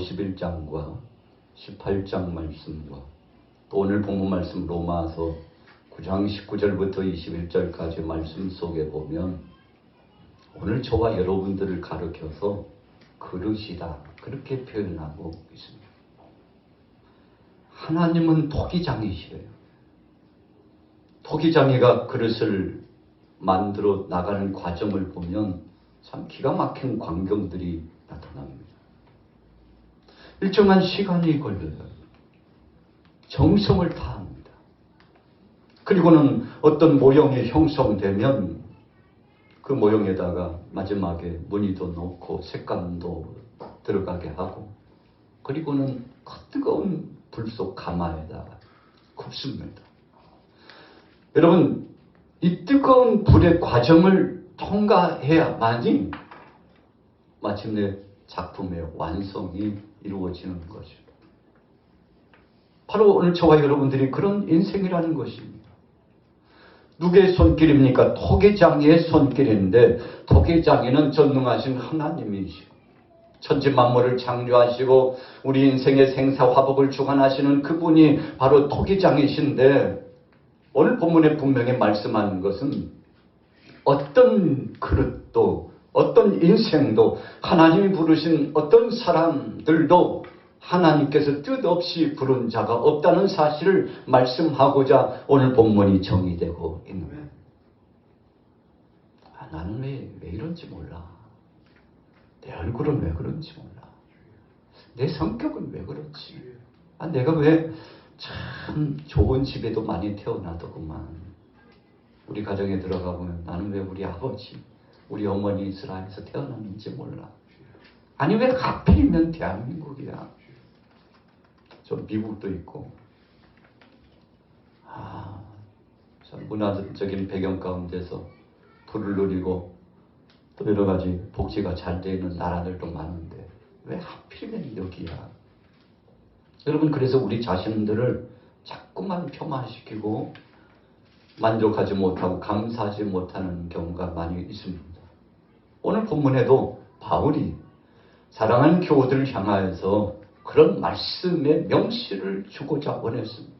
51장과 18장 말씀과 또 오늘 본문 말씀 로마서 9장 19절부터 21절까지 말씀 속에 보면 오늘 저와 여러분들을 가르쳐서 그릇이다 그렇게 표현하고 있습니다. 하나님은 토기장이시래요. 토기장이가 그릇을 만들어 나가는 과정을 보면 참 기가 막힌 광경들이 나타납니다. 일정한 시간이 걸려요. 정성을 다합니다. 그리고는 어떤 모형이 형성되면 그 모형에다가 마지막에 무늬도 넣고 색감도 들어가게 하고 그리고는 그 뜨거운 불 속 가마에다가 굽습니다. 여러분, 이 뜨거운 불의 과정을 통과해야만이 마침내 작품의 완성이 이루어지는 것이죠. 바로 오늘 저와 여러분들이 그런 인생이라는 것입니다. 누구의 손길입니까? 토기장이의 손길인데 토기장이는 전능하신 하나님이시고 천지 만물을 창조하시고 우리 인생의 생사화복을 주관하시는 그분이 바로 토기장이신데 오늘 본문에 분명히 말씀하는 것은 어떤 그릇도 어떤 인생도 하나님이 부르신 어떤 사람들도 하나님께서 뜻없이 부른 자가 없다는 사실을 말씀하고자 오늘 본문이 정의되고 있는 거예요. 나는 왜 이런지 몰라. 내 얼굴은 왜 그런지 몰라. 내 성격은 왜 그렇지. 내가 왜 참 좋은 집에도 많이 태어나더구만. 우리 가정에 들어가 보면 나는 왜 우리 아버지, 우리 어머니 이스라엘에서 태어났는지 몰라. 아니 왜 하필이면 대한민국이야. 좀 미국도 있고. 참 문화적인 배경 가운데서 불을 누리고 또 여러 가지 복지가 잘 되어 있는 나라들도 많은데 왜 하필이면 여기야. 여러분, 그래서 우리 자신들을 자꾸만 폄하시키고 만족하지 못하고 감사하지 못하는 경우가 많이 있습니다. 오늘 본문에도 바울이 사랑하는 교우들을 향하여서 그런 말씀의 명시를 주고자 원했습니다.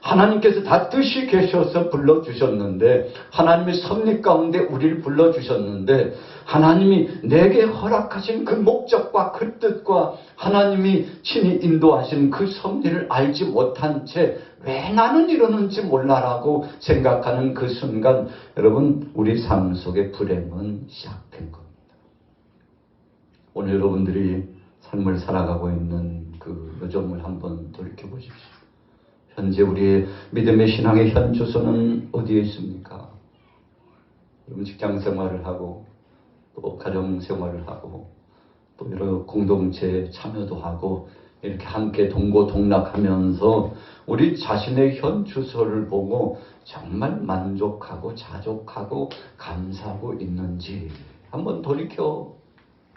하나님께서 다 뜻이 계셔서 불러주셨는데 하나님의 섭리 가운데 우리를 불러주셨는데 하나님이 내게 허락하신 그 목적과 그 뜻과 하나님이 친히 인도하신 그 섭리를 알지 못한 채 왜 나는 이러는지 몰라라고 생각하는 그 순간 여러분 우리 삶 속에 불행은 시작된 겁니다. 오늘 여러분들이 삶을 살아가고 있는 그 요점을 한번 돌이켜보십시오. 현재 우리의 믿음의 신앙의 현 주소는 어디에 있습니까? 여러분 직장 생활을 하고 또 가정 생활을 하고 또 여러 공동체에 참여도 하고 이렇게 함께 동고동락하면서 우리 자신의 현 주소를 보고 정말 만족하고 자족하고 감사하고 있는지 한번 돌이켜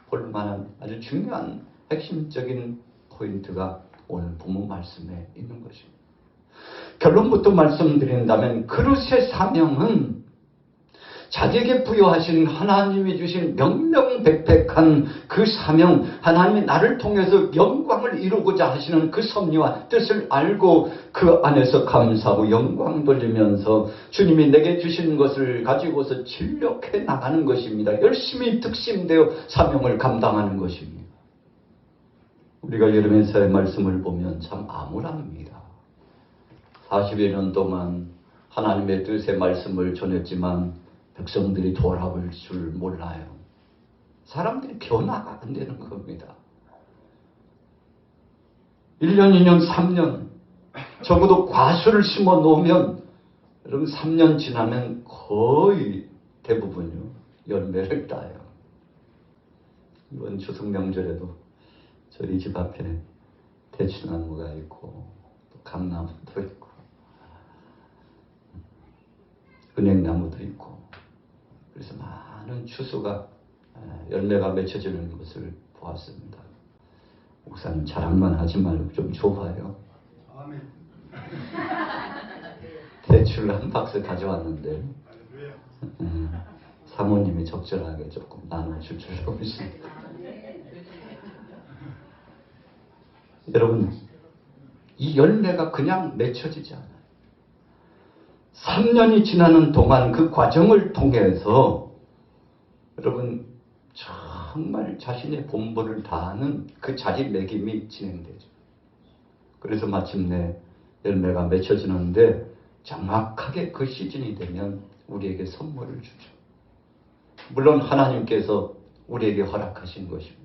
볼 만한 아주 중요한 핵심적인 포인트가 오늘 본문 말씀에 있는 것입니다. 결론부터 말씀드린다면 그릇의 사명은 자기에게 부여하신 하나님이 주신 명명백백한 그 사명, 하나님이 나를 통해서 영광을 이루고자 하시는 그 섭리와 뜻을 알고 그 안에서 감사하고 영광 돌리면서 주님이 내게 주신 것을 가지고서 진력해 나가는 것입니다. 열심히 특심되어 사명을 감당하는 것입니다. 우리가 예레미야서의 말씀을 보면 참 암울합니다. 40여 년 동안 하나님의 뜻의 말씀을 전했지만 백성들이 돌아볼 줄 몰라요. 사람들이 변화가 안 되는 겁니다. 1년, 2년, 3년 적어도 과수를 심어 놓으면 여러분 3년 지나면 거의 대부분요 열매를 따요. 이번 추석 명절에도 저희 집 앞에 대추나무가 있고 또 감나무도 있고 은행나무도 있고 그래서 많은 추수가 열매가 맺혀지는 것을 보았습니다. 목사님 자랑만 하지 말고 좀 줘봐요. 아멘. 대추를 한 박스 가져왔는데 사모님이 적절하게 조금 나눠줄 줄 알고 있습니다. 여러분, 이 열매가 그냥 맺혀지지 않아요. 3년이 지나는 동안 그 과정을 통해서 여러분 정말 자신의 본분을 다하는 그 자리매김이 진행되죠. 그래서 마침내 열매가 맺혀지는데 정확하게 그 시즌이 되면 우리에게 선물을 주죠. 물론 하나님께서 우리에게 허락하신 것입니다.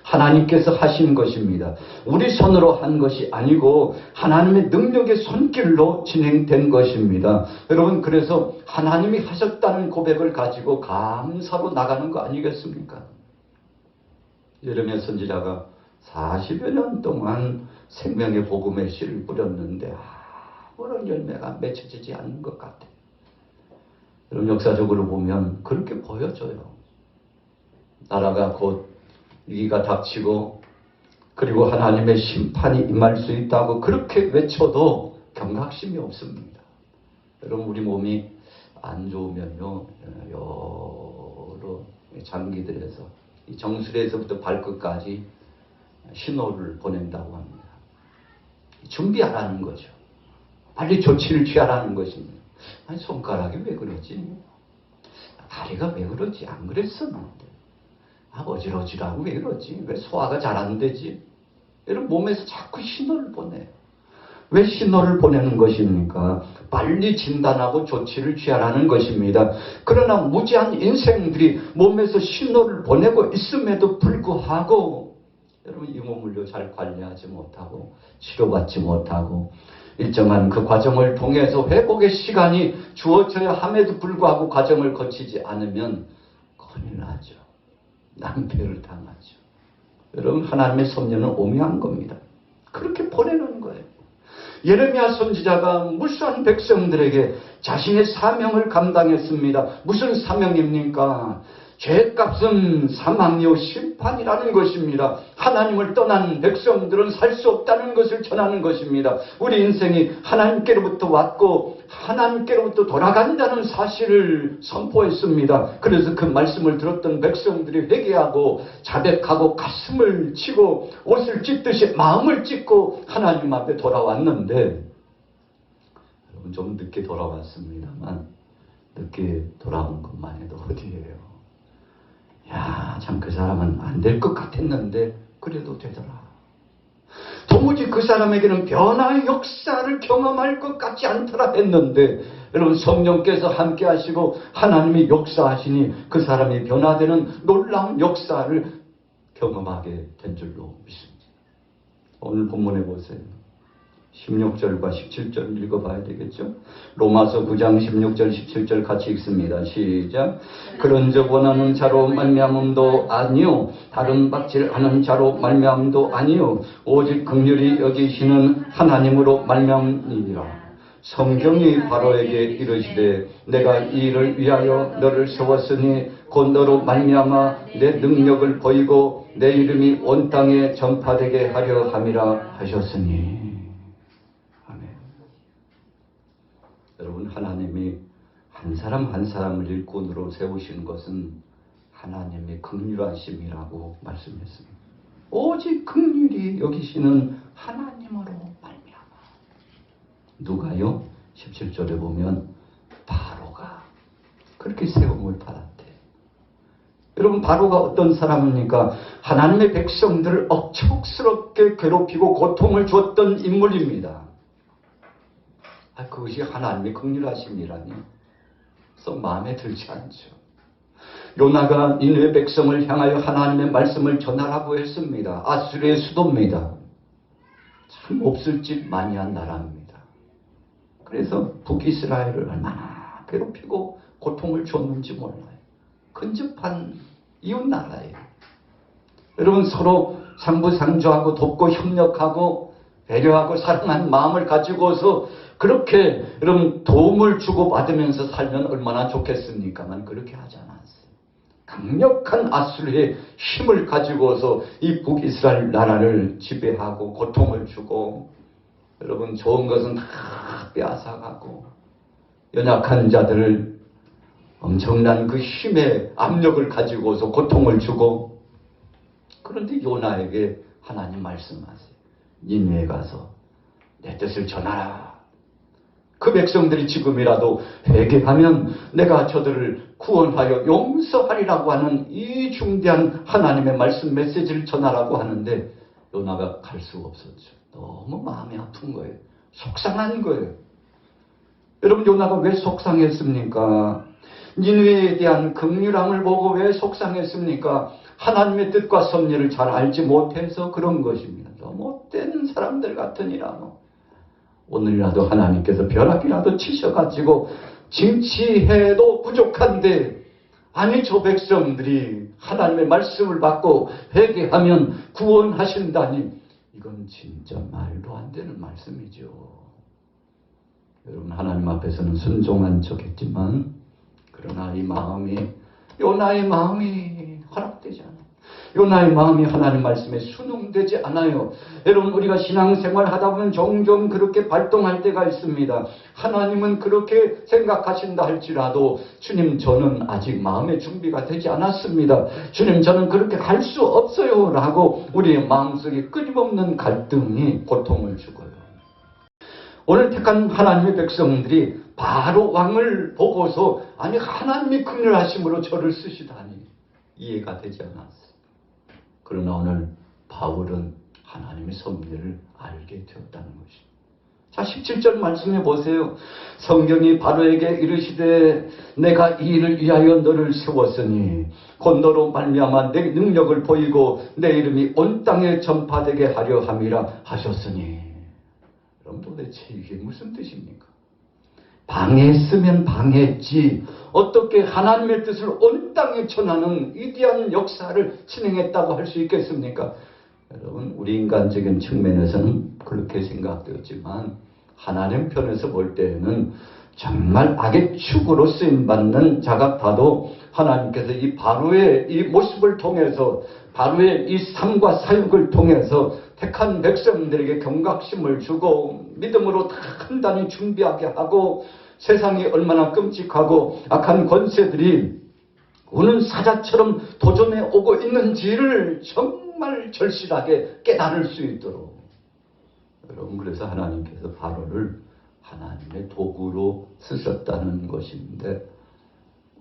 하나님께서 하신 것입니다. 우리 손으로 한 것이 아니고 하나님의 능력의 손길로 진행된 것입니다. 여러분, 그래서 하나님이 하셨다는 고백을 가지고 감사로 나가는 거 아니겠습니까? 예레미야 선지자가 40여 년 동안 생명의 복음의 씨를 뿌렸는데 아무런 열매가 맺혀지지 않는 것 같아요. 여러분, 역사적으로 보면 그렇게 보여져요. 나라가 곧 위기가 닥치고 그리고 하나님의 심판이 임할 수 있다고 그렇게 외쳐도 경각심이 없습니다. 여러분, 우리 몸이 안 좋으면요, 여러 장기들에서 이 정수리에서부터 발끝까지 신호를 보낸다고 합니다. 준비하라는 거죠. 빨리 조치를 취하라는 것입니다. 아니, 손가락이 왜 그러지? 다리가 왜 그러지? 안 그랬었는데. 어지러지라고 왜 이러지? 왜 소화가 잘 안 되지? 이런 몸에서 자꾸 신호를 보내요. 왜 신호를 보내는 것입니까? 빨리 진단하고 조치를 취하라는 것입니다. 그러나 무지한 인생들이 몸에서 신호를 보내고 있음에도 불구하고 여러분, 이 몸을요 잘 관리하지 못하고 치료받지 못하고 일정한 그 과정을 통해서 회복의 시간이 주어져야 함에도 불구하고 과정을 거치지 않으면 큰일 나죠. 낭패를 당하죠. 여러분, 하나님의 섭리는 오묘한 겁니다. 그렇게 보내는 거예요. 예레미야 선지자가 무수한 백성들에게 자신의 사명을 감당했습니다. 무슨 사명입니까? 죄값은 사망이요 심판이라는 것입니다. 하나님을 떠난 백성들은 살 수 없다는 것을 전하는 것입니다. 우리 인생이 하나님께로부터 왔고 하나님께로부터 돌아간다는 사실을 선포했습니다. 그래서 그 말씀을 들었던 백성들이 회개하고 자백하고 가슴을 치고 옷을 찢듯이 마음을 찢고 하나님 앞에 돌아왔는데, 여러분, 좀 늦게 돌아왔습니다만 늦게 돌아온 것만 해도 어디예요? 야, 참 그 사람은 안 될 것 같았는데 그래도 되더라. 도무지 그 사람에게는 변화의 역사를 경험할 것 같지 않더라 했는데, 여러분, 성령께서 함께 하시고 하나님이 역사하시니 그 사람이 변화되는 놀라운 역사를 경험하게 된 줄로 믿습니다. 오늘 본문에 보세요. 16절과 17절 읽어봐야 되겠죠? 로마서 9장 16절 17절 같이 읽습니다. 시작. 그런즉 원하는 자로 말미암음도 아니요 다른 박질하는 자로 말미암음도 아니요 오직 긍휼히 여기시는 하나님으로 말미암으니라. 성경이 바로에게 이르시되 내가 이 일을 위하여 너를 세웠으니 곧 너로 말미암아 내 능력을 보이고 내 이름이 온 땅에 전파되게 하려 함이라 하셨으니. 여러분, 하나님이 한 사람 한 사람을 일꾼으로 세우신 것은 하나님의 긍휼하심이라고 말씀했습니다. 오직 긍휼히 여기시는 하나님으로 말미암아. 누가요? 17절에 보면 바로가 그렇게 세움을 받았대요. 여러분, 바로가 어떤 사람입니까? 하나님의 백성들을 억척스럽게 괴롭히고 고통을 주었던 인물입니다. 그것이 하나님의 긍휼하심이라니 썩 마음에 들지 않죠. 요나가 니느웨 백성을 향하여 하나님의 말씀을 전하라고 했습니다. 아수르의 수도입니다. 참 없을 짓 많이 한 나라입니다. 그래서 북이스라엘을 얼마나 괴롭히고 고통을 줬는지 몰라요. 근접한 이웃 나라예요. 여러분, 서로 상부상조하고 돕고 협력하고 배려하고 사랑하는 마음을 가지고서 그렇게 여러분 도움을 주고받으면서 살면 얼마나 좋겠습니까만 그렇게 하지 않았어요. 강력한 아수르의 힘을 가지고서 이 북이스라엘 나라를 지배하고 고통을 주고, 여러분, 좋은 것은 다 빼앗아가고 연약한 자들을 엄청난 그 힘의 압력을 가지고서 고통을 주고. 그런데 요나에게 하나님 말씀하세요. 니느웨에 가서 내 뜻을 전하라. 그 백성들이 지금이라도 회개하면 내가 저들을 구원하여 용서하리라고 하는 이 중대한 하나님의 말씀 메시지를 전하라고 하는데 요나가 갈 수가 없었죠. 너무 마음이 아픈 거예요. 속상한 거예요. 여러분, 요나가 왜 속상했습니까? 니느웨에 대한 긍휼함을 보고 왜 속상했습니까? 하나님의 뜻과 섭리를 잘 알지 못해서 그런 것입니다. 못된 사람들 같으니라. 오늘이라도 하나님께서 벼락이라도 치셔가지고 징치해도 부족한데, 아니 저 백성들이 하나님의 말씀을 받고 회개하면 구원하신다니, 이건 진짜 말도 안 되는 말씀이죠. 여러분, 하나님 앞에서는 순종한 척했지만 그러나 이 마음이, 요나의 마음이 허락되지 않아요. 요나의 마음이 하나님 말씀에 순응되지 않아요. 여러분, 우리가 신앙생활 하다 보면 종종 그렇게 발동할 때가 있습니다. 하나님은 그렇게 생각하신다 할지라도 주님, 저는 아직 마음의 준비가 되지 않았습니다. 주님, 저는 그렇게 갈 수 없어요 라고 우리의 마음속에 끊임없는 갈등이 고통을 주고요. 오늘 택한 하나님의 백성들이 바로 왕을 보고서 아니 하나님이 긍휼하심으로 저를 쓰시다니 이해가 되지 않았어요. 그러나 오늘 바울은 하나님의 섭리를 알게 되었다는 것입니다. 자, 17절 말씀해 보세요. 성경이 바로에게 이르시되 내가 이 일을 위하여 너를 세웠으니 곧 너로 말미암아 내 능력을 보이고 내 이름이 온 땅에 전파되게 하려 함이라 하셨으니. 그럼 도대체 이게 무슨 뜻입니까? 방해했으면 방해했지 어떻게 하나님의 뜻을 온 땅에 전하는 위대한 역사를 진행했다고 할 수 있겠습니까? 여러분, 우리 인간적인 측면에서는 그렇게 생각되었지만 하나님 편에서 볼 때에는 정말 악의 축으로 쓰임받는 자 같아도 하나님께서 이 바로의 이 모습을 통해서, 바로의 이 삶과 사역을 통해서 택한 백성들에게 경각심을 주고 믿음으로 단단히 준비하게 하고, 세상이 얼마나 끔찍하고 악한 권세들이 우는 사자처럼 도전해 오고 있는지를 정말 절실하게 깨달을 수 있도록, 여러분, 그래서 하나님께서 바로를 하나님의 도구로 쓰셨다는 것인데,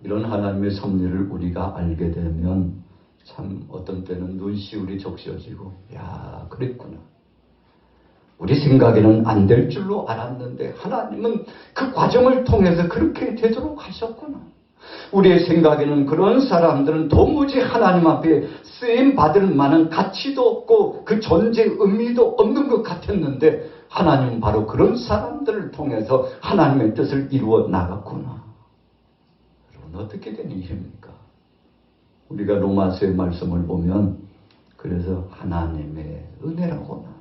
이런 하나님의 섭리를 우리가 알게 되면 참 어떤 때는 눈시울이 적셔지고, 야, 그랬구나. 우리 생각에는 안 될 줄로 알았는데 하나님은 그 과정을 통해서 그렇게 되도록 하셨구나. 우리의 생각에는 그런 사람들은 도무지 하나님 앞에 쓰임받을 만한 가치도 없고 그 존재의 의미도 없는 것 같았는데 하나님은 바로 그런 사람들을 통해서 하나님의 뜻을 이루어 나갔구나. 여러분, 어떻게 된 일입니까? 우리가 로마서의 말씀을 보면 그래서 하나님의 은혜라구나,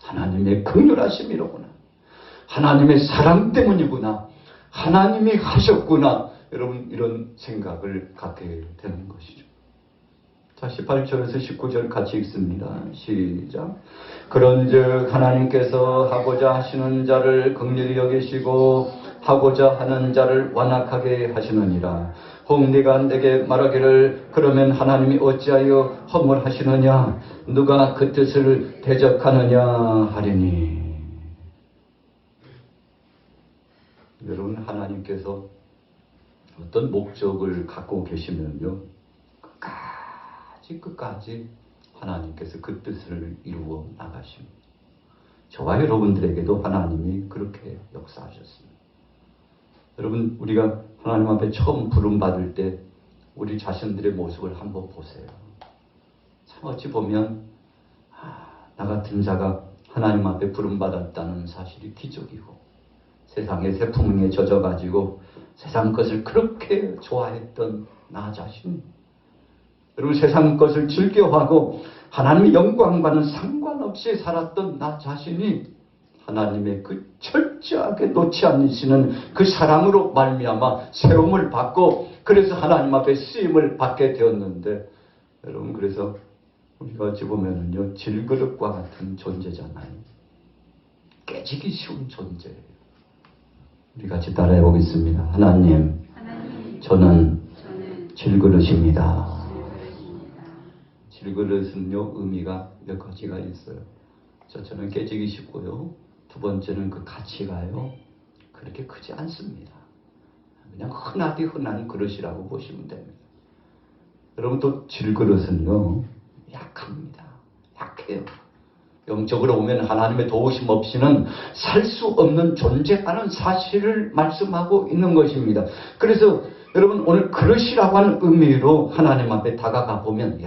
하나님의 긍휼하심이로구나, 하나님의 사랑 때문이구나, 하나님이 하셨구나, 여러분, 이런 생각을 갖게 되는 것이죠. 자, 18절에서 19절 같이 읽습니다. 시작. 그런즉 하나님께서 하고자 하시는 자를 긍휼히 여기시고 하고자 하는 자를 완악하게 하시느니라. 혹 네가 내게 말하기를 그러면 하나님이 어찌하여 허물하시느냐, 누가 그 뜻을 대적하느냐 하리니. 여러분, 하나님께서 어떤 목적을 갖고 계시면요, 끝까지 하나님께서 그 뜻을 이루어 나가십니다. 저와 여러분들에게도 하나님이 그렇게 역사하셨습니다. 여러분, 우리가 하나님 앞에 처음 부름받을 때 우리 자신들의 모습을 한번 보세요. 참 어찌 보면 나 같은 자가 하나님 앞에 부름받았다는 사실이 기적이고, 세상의 세풍에 젖어가지고 세상 것을 그렇게 좋아했던 나 자신, 여러분, 세상 것을 즐겨하고 하나님의 영광과는 상관없이 살았던 나 자신이 하나님의 그 철저하게 놓지 않으시는 그 사랑으로 말미암아 세움을 받고, 그래서 하나님 앞에 쓰임을 받게 되었는데, 여러분, 그래서 우리가 어찌 보면은요, 질그릇과 같은 존재잖아요. 깨지기 쉬운 존재예요. 우리 같이 따라해 보겠습니다. 하나님, 저는 질그릇입니다. 질그릇은요, 의미가 몇 가지가 있어요. 저는 깨지기 쉽고요. 두 번째는 그 가치가요. 그렇게 크지 않습니다. 그냥 흔하디 흔한 그릇이라고 보시면 됩니다. 여러분 또 질그릇은요. 약합니다. 약해요. 영적으로 보면 하나님의 도우심 없이는 살 수 없는 존재라는 사실을 말씀하고 있는 것입니다. 그래서 여러분 오늘 그릇이라고 하는 의미로 하나님 앞에 다가가 보면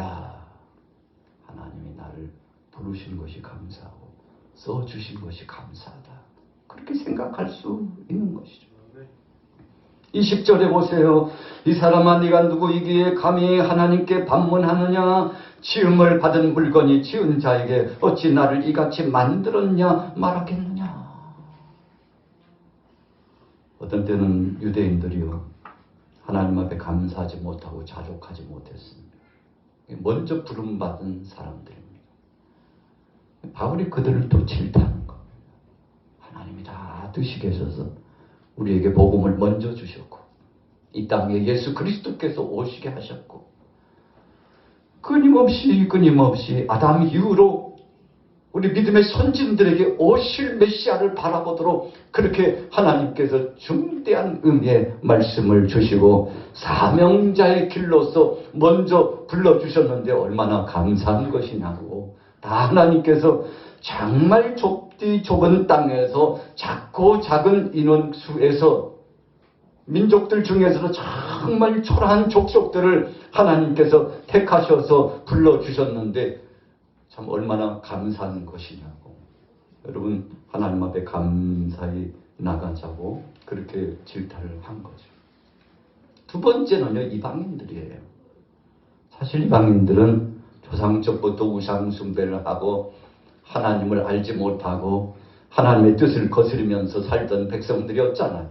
하나님이 나를 부르신 것이 감사하고 써주신 것이 감사하다. 그렇게 생각할 수 있는 것이죠. 20절에 보세요. 이 사람아 네가 누구이기에 감히 하나님께 반문하느냐. 지음을 받은 물건이 지은 자에게 어찌 나를 이같이 만들었냐 말하겠느냐. 어떤 때는 유대인들이요 하나님 앞에 감사하지 못하고 자족하지 못했습니다. 먼저 부름받은 사람들입니다. 바울이 그들을 또 질타하는 겁니다. 하나님이 다 뜻이 계셔서 우리에게 복음을 먼저 주셨고 이 땅에 예수 그리스도께서 오시게 하셨고 끊임없이 아담 이후로 우리 믿음의 선진들에게 오실 메시아를 바라보도록 그렇게 하나님께서 중대한 의미의 말씀을 주시고 사명자의 길로서 먼저 불러주셨는데 얼마나 감사한 것이냐고. 다 하나님께서 정말 좁디 좁은 땅에서 작고 작은 인원수에서 민족들 중에서도 정말 초라한 족속들을 하나님께서 택하셔서 불러주셨는데 참 얼마나 감사한 것이냐고. 여러분 하나님 앞에 감사히 나가자고 그렇게 질타를 한 거죠. 두 번째는요 이방인들이에요. 사실 이방인들은 조상적부터 우상 숭배를 하고 하나님을 알지 못하고 하나님의 뜻을 거스르면서 살던 백성들이었잖아요.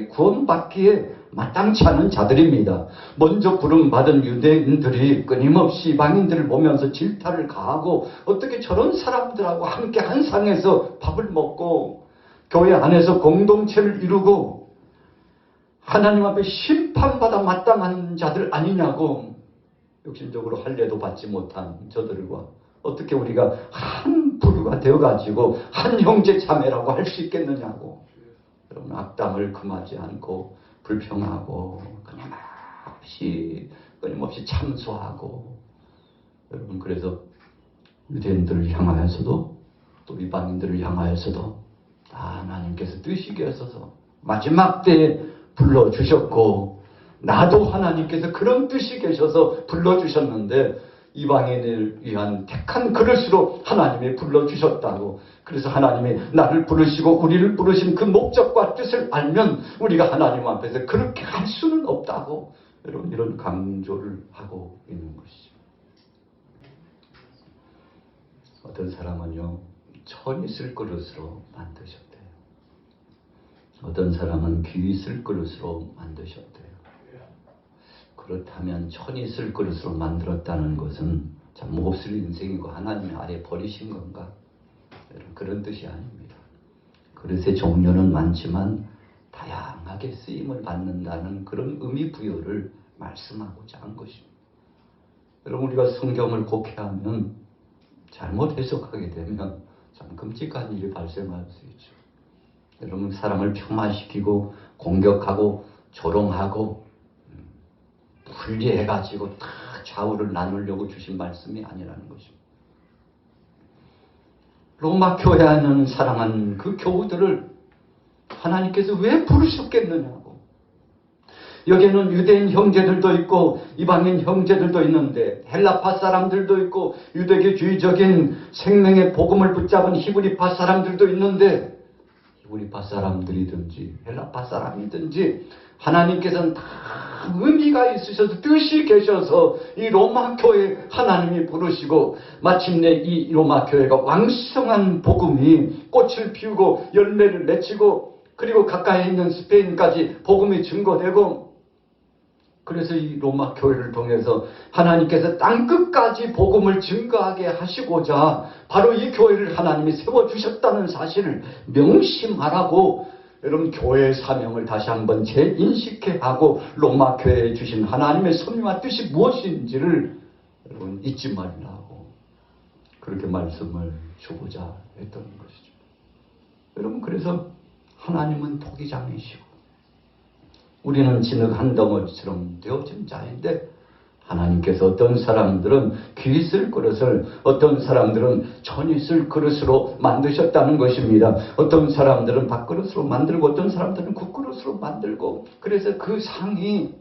구원받기에 마땅치 않은 자들입니다. 먼저 부름받은 유대인들이 끊임없이 이방인들을 보면서 질타를 가하고 어떻게 저런 사람들하고 함께 한 상에서 밥을 먹고 교회 안에서 공동체를 이루고 하나님 앞에 심판받아 마땅한 자들 아니냐고. 욕심적으로 할례도 받지 못한 저들과 어떻게 우리가 한 부류가 되어가지고 한 형제 자매라고 할 수 있겠느냐고. 여러분 악담을 금하지 않고 불평하고 끊임없이 참소하고 여러분 그래서 유대인들을 향하여서도 또 이방인들을 향하여서도 다 하나님께서 뜻이 계셔서 마지막 때에 불러주셨고 나도 하나님께서 그런 뜻이 계셔서 불러주셨는데 이방인을 위한 택한 그릇으로 하나님이 불러주셨다고. 그래서 하나님이 나를 부르시고 우리를 부르신 그 목적과 뜻을 알면 우리가 하나님 앞에서 그렇게 할 수는 없다고 여러분 이런 강조를 하고 있는 것이죠. 어떤 사람은요 천이 쓸 그릇으로 만드셨대요. 어떤 사람은 귀 쓸 그릇으로 만드셨대요. 그렇다면 천이 쓸 그릇으로 만들었다는 것은 참 몹쓸 인생이고 하나님 아래 버리신 건가? 그런 뜻이 아닙니다. 그릇의 종류는 많지만 다양하게 쓰임을 받는다는 그런 의미 부여를 말씀하고자 한 것입니다. 여러분 우리가 성경을 곡해하면 잘못 해석하게 되면 참 끔찍한 일이 발생할 수 있죠. 여러분 사람을 폄하시키고 공격하고 조롱하고 분리해가지고 다 좌우를 나누려고 주신 말씀이 아니라는 것입니다. 로마 교회 안에 사랑하는 그 교우들을 하나님께서 왜 부르셨겠느냐고. 여기에는 유대인 형제들도 있고 이방인 형제들도 있는데 헬라파 사람들도 있고 유대교주의적인 생명의 복음을 붙잡은 히브리파 사람들도 있는데 히브리파 사람들이든지 헬라파 사람이든지 하나님께서는 다 의미가 있으셔서 뜻이 계셔서 이 로마 교회 하나님이 부르시고 마침내 이 로마 교회가 왕성한 복음이 꽃을 피우고 열매를 맺히고 그리고 가까이 있는 스페인까지 복음이 증거되고 그래서 이 로마 교회를 통해서 하나님께서 땅끝까지 복음을 증거하게 하시고자 바로 이 교회를 하나님이 세워주셨다는 사실을 명심하라고 여러분 교회의 사명을 다시 한번 재인식해 하고 로마 교회에 주신 하나님의 섭리와 뜻이 무엇인지를 여러분 잊지 말라고 그렇게 말씀을 주고자 했던 것이죠. 여러분, 그래서 하나님은 토기장이시고 우리는 진흙 한 덩어리처럼 되어진 자인데, 하나님께서 어떤 사람들은 귀 쓸 그릇을, 어떤 사람들은 천이 쓸 그릇으로 만드셨다는 것입니다. 어떤 사람들은 밥그릇으로 만들고 어떤 사람들은 국그릇으로 만들고, 그래서 그 상이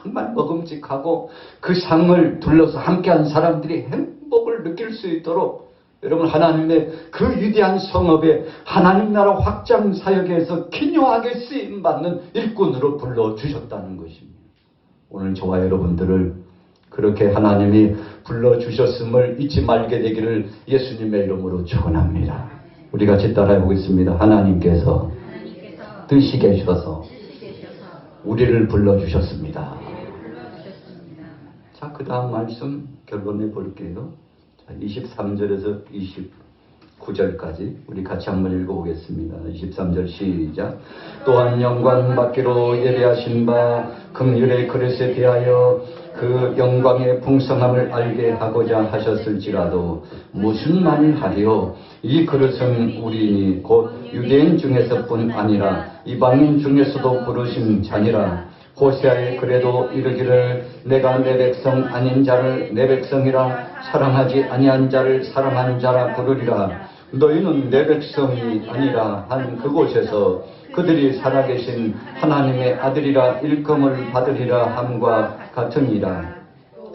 정말 먹음직하고 그 상을 둘러서 함께한 사람들이 행복을 느낄 수 있도록, 여러분, 하나님의 그 위대한 성업에 하나님 나라 확장 사역에서 기묘하게 쓰임받는 일꾼으로 불러주셨다는 것입니다. 오늘 저와 여러분들을 그렇게 하나님이 불러주셨음을 잊지 말게 되기를 예수님의 이름으로 축원합니다. 우리 같이 따라해 보겠습니다. 하나님께서 뜻이 계셔서 우리를 불러주셨습니다. 자, 그 다음 말씀 결론해 볼게요. 23절에서 29절까지 우리 같이 한번 읽어보겠습니다. 23절 시작. 또한 영광 받기로 예비하신 바 긍휼의 그릇에 대하여 그 영광의 풍성함을 알게 하고자 하셨을지라도 무슨 말을 하리요? 이 그릇은 우리니 곧 유대인 중에서뿐 아니라 이방인 중에서도 부르신 자니라. 호세아의 글에도 이르기를 내가 내 백성 아닌 자를 내 백성이라 사랑하지 아니한 자를 사랑한 자라 부르리라. 너희는 내 백성이 아니라 한 그곳에서 그들이 살아계신 하나님의 아들이라 일금을 받으리라 함과 같으니라.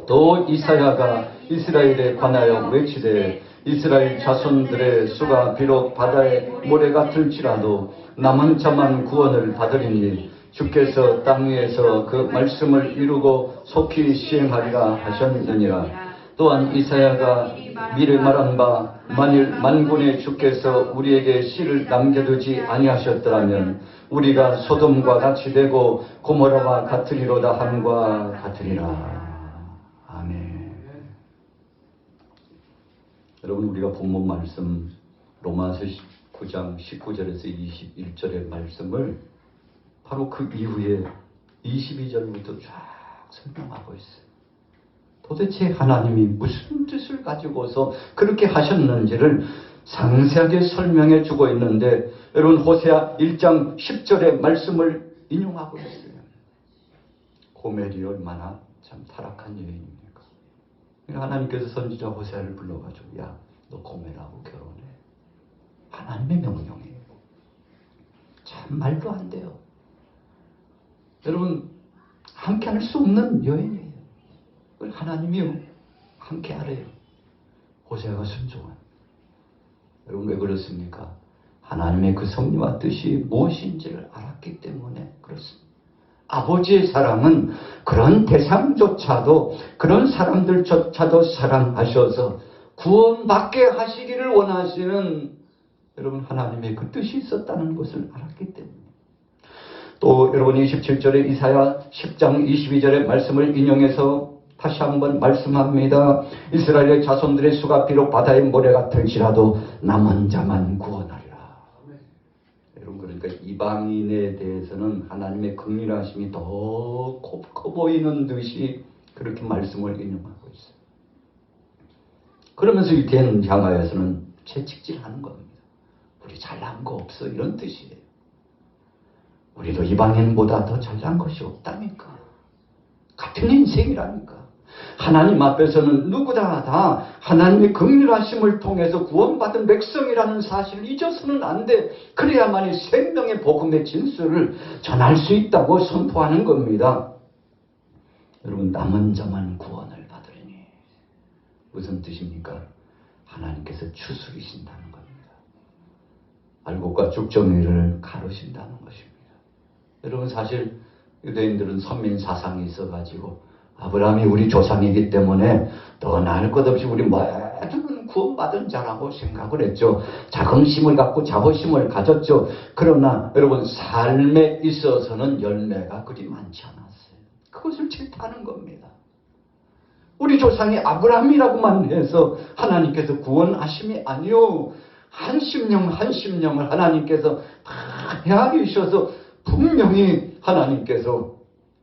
또 이사야가 이스라엘에 관하여 외치되 이스라엘 자손들의 수가 비록 바다의 모래 같을지라도 남은 자만 구원을 받으리니 주께서 땅 위에서 그 말씀을 이루고 속히 시행하리라 하셨느니라. 또한 이사야가 미래 말한 바 만일 만군의 주께서 우리에게 씨를 남겨두지 아니하셨더라면 우리가 소돔과 같이 되고 고모라와 같으리로다 함과 같으리라. 아멘. 여러분, 우리가 본문 말씀 로마서 9장 19절에서 21절의 말씀을 바로 그 이후에 22절부터 쫙 설명하고 있어요. 도대체 하나님이 무슨 뜻을 가지고서 그렇게 하셨는지를 상세하게 설명해 주고 있는데, 여러분, 호세아 1장 10절의 말씀을 인용하고 있어요. 고멜이 얼마나 참 타락한 여인입니까? 하나님께서 선지자 호세아를 불러가지고 야, 너 고멜하고 결혼해. 하나님의 명령이에요. 참 말도 안 돼요. 여러분, 함께 할 수 없는 여인이에요. 하나님이요, 함께 하래요. 호세아가 순종한. 여러분, 왜 그렇습니까? 하나님의 그 섭리와 뜻이 무엇인지를 알았기 때문에 그렇습니다. 아버지의 사랑은 그런 대상조차도, 그런 사람들조차도 사랑하셔서 구원받게 하시기를 원하시는, 여러분, 하나님의 그 뜻이 있었다는 것을 알았기 때문에. 또 여러분, 27절에 이사야 10장 22절의 말씀을 인용해서 다시 한번 말씀합니다. 이스라엘의 자손들의 수가 비록 바다의 모래 같을지라도 남은 자만 구원하리라. 여러분, 그러니까 이방인에 대해서는 하나님의 긍휼하심이 더 커 보이는 듯이 그렇게 말씀을 인용하고 있어요. 그러면서 유대인 향하여서는 채찍질하는 겁니다. 우리 잘난 거 없어, 이런 뜻이에요. 우리도 이방인보다 더 잘난 것이 없다니까. 같은 인생이라니까. 하나님 앞에서는 누구나 다 하나님의 긍휼하심을 통해서 구원받은 백성이라는 사실을 잊어서는 안 돼. 그래야만이 생명의 복음의 진수를 전할 수 있다고 선포하는 겁니다. 여러분, 남은 자만 구원을 받으리니 무슨 뜻입니까? 하나님께서 추수이신다는 겁니다. 알곡과 죽정이를 가르신다는 것입니다. 여러분, 사실 유대인들은 선민 사상이 있어가지고 아브라함이 우리 조상이기 때문에 더 나을 것 없이 우리 모두는 구원받은 자라고 생각을 했죠. 자긍심을 갖고 자부심을 가졌죠. 그러나 여러분, 삶에 있어서는 열매가 그리 많지 않았어요. 그것을 질타하는 겁니다. 우리 조상이 아브라함이라고만 해서 하나님께서 구원하심이 아니요, 한 심령을 하나님께서 다 헤아려 주셔서 분명히 하나님께서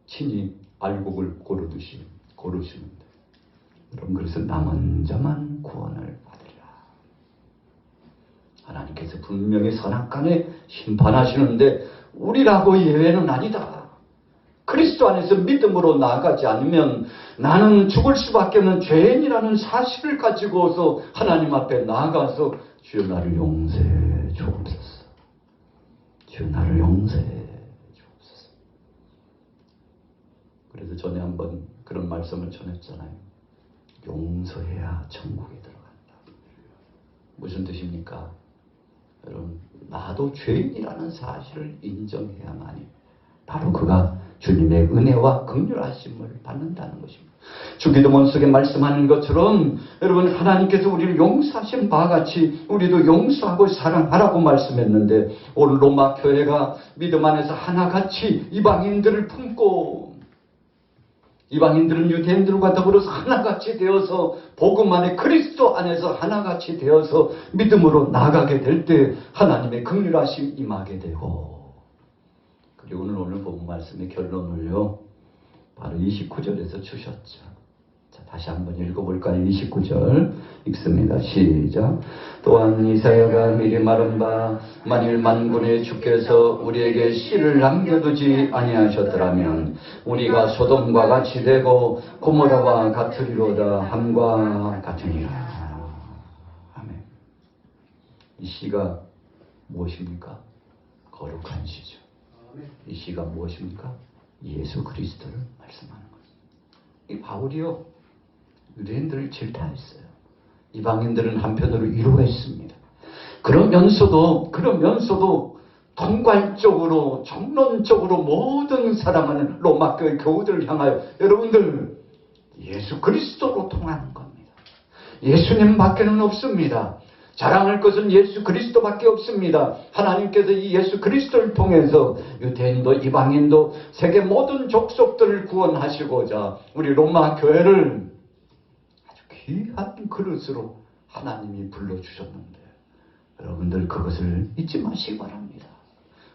친히 알곡을 고르십니다. 여러분, 그래서 남은 자만 구원을 받으리라. 하나님께서 분명히 선악간에 심판하시는데 우리라고 예외는 아니다. 그리스도 안에서 믿음으로 나아가지 않으면 나는 죽을 수밖에 없는 죄인이라는 사실을 가지고서 하나님 앞에 나아가서 주여 나를 용서해 주옵소서. 주여 나를 용서해 주옵소서. 그래서 전에 한번 그런 말씀을 전했잖아요. 용서해야 천국에 들어간다. 무슨 뜻입니까? 여러분, 나도 죄인이라는 사실을 인정해야만이 바로 그가 주님의 은혜와 긍휼하심을 받는다는 것입니다. 주기도문 속에 말씀하는 것처럼 여러분, 하나님께서 우리를 용서하신 바와 같이 우리도 용서하고 사랑하라고 말씀했는데, 오늘 로마 교회가 믿음 안에서 하나같이 이방인들을 품고 이방인들은 유대인들과 더불어서 하나같이 되어서 복음 안에 그리스도 안에서 하나같이 되어서 믿음으로 나아가게 될 때 하나님의 긍휼하심 임하게 되고, 그리고 오늘 본 말씀의 결론을요 바로 29절에서 주셨죠. 자, 다시 한번 읽어볼까요? 29절 읽습니다. 시작. 또한 이사야가 미리 말한 바 만일 만군의 주께서 우리에게 씨를 남겨두지 아니하셨더라면 우리가 소돔과 같이 되고 고모라와 같으리로다 함과 같으니라. 아멘. 이 씨가 무엇입니까? 거룩한 씨죠. 이 씨가 무엇입니까? 예수 그리스도를 말씀하는 것입니다. 이 바울이요 유대인들을 질타했어요. 이방인들은 한편으로 위로했습니다. 그러면서도 통괄적으로 정론적으로 모든 사랑하는 로마교회 교우들을 향하여 여러분들 예수 그리스도로 통하는 겁니다. 예수님밖에는 없습니다. 자랑할 것은 예수 그리스도밖에 없습니다. 하나님께서 이 예수 그리스도를 통해서 유대인도 이방인도 세계 모든 족속들을 구원하시고자 우리 로마 교회를 아주 귀한 그릇으로 하나님이 불러주셨는데 여러분들 그것을 잊지 마시기 바랍니다.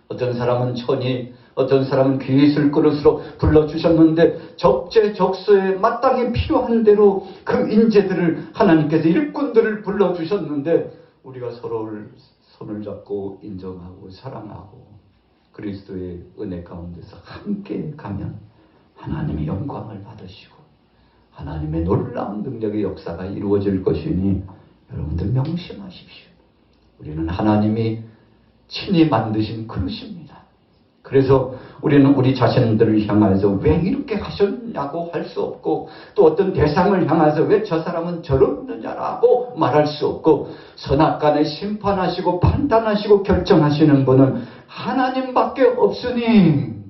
어떤 사람은 천이, 어떤 사람은 귀 있을 그릇으로 불러주셨는데 적재적소에 마땅히 필요한 대로 그 인재들을 하나님께서 일꾼들을 불러주셨는데 우리가 서로를 손을 잡고 인정하고 사랑하고 그리스도의 은혜 가운데서 함께 가면 하나님의 영광을 받으시고 하나님의 놀라운 능력의 역사가 이루어질 것이니 여러분들 명심하십시오. 우리는 하나님이 친히 만드신 그릇입니다. 그래서 우리는 우리 자신들을 향해서 왜 이렇게 하셨냐고 할 수 없고 또 어떤 대상을 향해서 왜 저 사람은 저러느냐라고 말할 수 없고 선악간에 심판하시고 판단하시고 결정하시는 분은 하나님밖에 없으니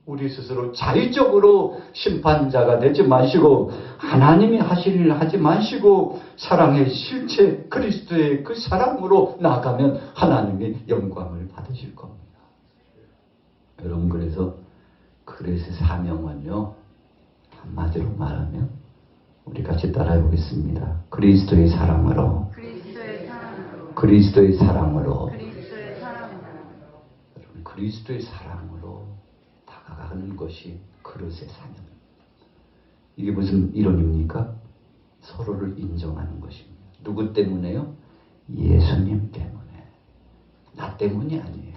우리 스스로 자의적으로 심판자가 되지 마시고 하나님이 하실 일을 하지 마시고 사랑의 실체 그리스도의 그 사랑으로 나아가면 하나님이 영광을 받으실 겁니다. 여러분 그래서 그릇의 사명은요 한마디로 말하면 우리 같이 따라해 보겠습니다. 그리스도의 사랑으로 그리스도의 사랑으로 여러분 그리스도의 사랑으로 다가가는 것이 그릇의 사명입니다. 이게 무슨 이론입니까? 서로를 인정하는 것입니다. 누구 때문에요? 예수님 때문에. 나 때문이 아니에요.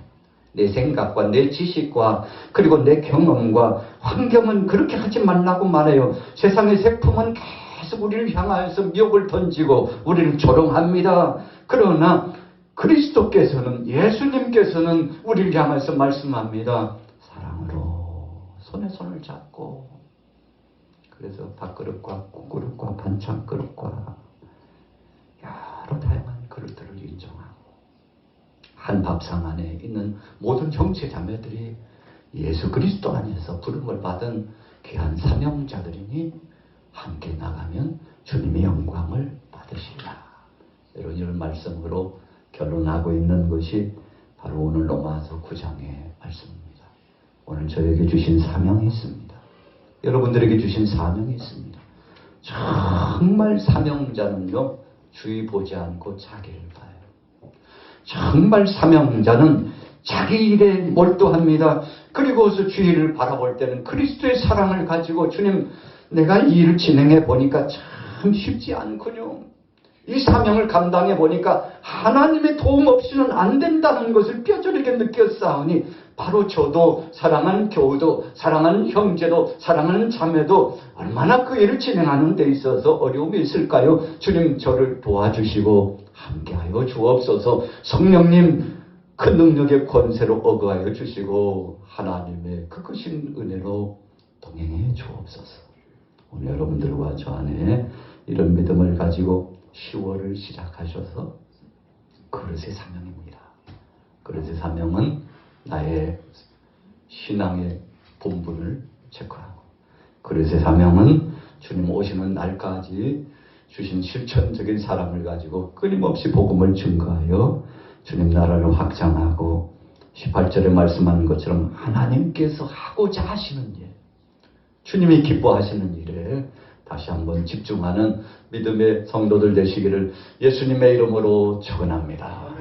내 생각과 내 지식과 그리고 내 경험과 환경은 그렇게 하지 말라고 말해요. 세상의 색품은 계속 우리를 향하여서 미혹을 던지고 우리를 조롱합니다. 그러나 그리스도께서는 예수님께서는 우리를 향해서 말씀합니다. 사랑으로 손에 손을 잡고 그래서 밥그릇과 국그릇과 반찬그릇과 여러 다양한 그릇들을 인정하고 한 밥상 안에 있는 모든 형제 자매들이 예수 그리스도 안에서 부름을 받은 귀한 사명자들이니 함께 나가면 주님의 영광을 받으시리라. 이런 말씀으로 결론하고 있는 것이 바로 오늘 로마서 9장의 말씀입니다. 오늘 저에게 주신 사명이 있습니다. 여러분들에게 주신 사명이 있습니다. 정말 사명자는요 주의 보지 않고 자기를 봐요. 정말 사명자는 자기 일에 몰두합니다. 그리고서 주의를 바라볼 때는 그리스도의 사랑을 가지고 주님 내가 이 일을 진행해 보니까 참 쉽지 않군요. 이 사명을 감당해 보니까 하나님의 도움 없이는 안 된다는 것을 뼈저리게 느꼈사오니 바로 저도 사랑하는 교우도 사랑하는 형제도 사랑하는 자매도 얼마나 그 일을 진행하는 데 있어서 어려움이 있을까요? 주님 저를 도와주시고 함께하여 주옵소서. 성령님 그 능력의 권세로 어거하여 주시고 하나님의 그 크신 은혜로 동행해 주옵소서. 오늘 여러분들과 저 안에 이런 믿음을 가지고 10월을 시작하셔서 그릇의 사명입니다. 그릇의 사명은 나의 신앙의 본분을 체크하고, 그릇의 사명은 주님 오시는 날까지 주신 실천적인 사랑을 가지고 끊임없이 복음을 증거하여 주님 나라를 확장하고 18절에 말씀하는 것처럼 하나님께서 하고자 하시는 일, 주님이 기뻐하시는 일에 다시 한번 집중하는 믿음의 성도들 되시기를 예수님의 이름으로 축원합니다.